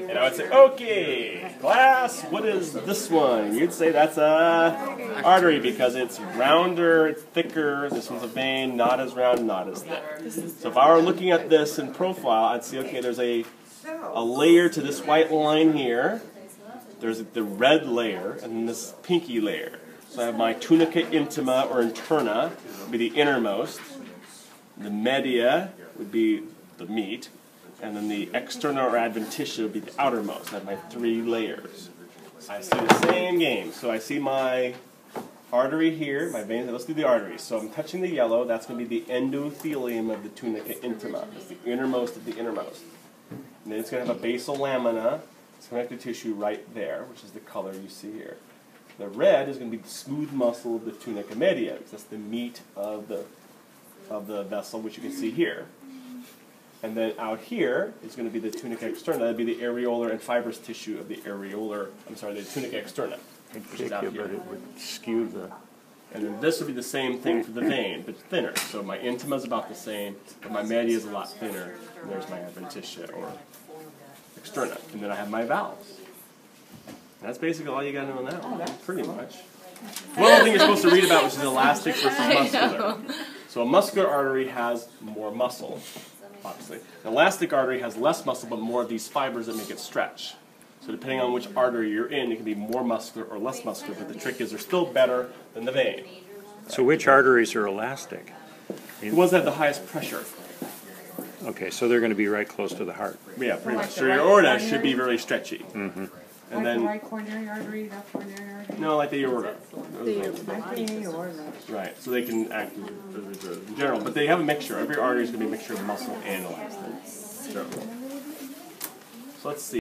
And I would say, okay, class, what is this one? You'd say that's a artery because it's rounder, it's thicker. This one's a vein, not as round, not as thick. So if I were looking at this in profile, I'd see, okay, there's a layer to this white line here. There's the red layer and then this pinky layer. So I have my tunica intima or interna, would be the innermost. The media would be the meat. And then the externa or adventitia would be the outermost. I have my 3 layers. I see the same game. So I see my artery here, my veins. Let's do the arteries. So I'm touching the yellow. That's going to be the endothelium of the tunica intima. It's the innermost of the innermost. And then it's going to have a basal lamina. It's connective tissue right there, which is the color you see here. The red is going to be the smooth muscle of the tunica media, because that's the meat of the vessel, which you can see here. And then out here is going to be the tunica externa. That would be the areolar and fibrous tissue of the areolar, the tunica externa, which is out here. But it would skew the... And then this would be the same thing for the vein, but thinner. So my intima is about the same, but my media is a lot thinner. And there's my adventitia or externa. And then I have my valves. And that's basically all you got to know on that one, pretty much. One other thing you're supposed to read about, which is elastic versus muscular. So a muscular artery has more muscle, obviously. An elastic artery has less muscle, but more of these fibers that make it stretch. So depending on which artery you're in, it can be more muscular or less muscular, but the trick is they're still better than the vein. So which arteries are elastic? The ones that have the highest pressure. Okay, so they're going to be right close to the heart. Yeah, pretty much. So your aorta should be very stretchy. Mm-hmm. And like then, the right coronary artery, left coronary artery? no, like the aorta. Like the aorta. Right, so they can act as in general, but they have a mixture. Every artery is going to be a mixture of muscle and elastic. So let's see.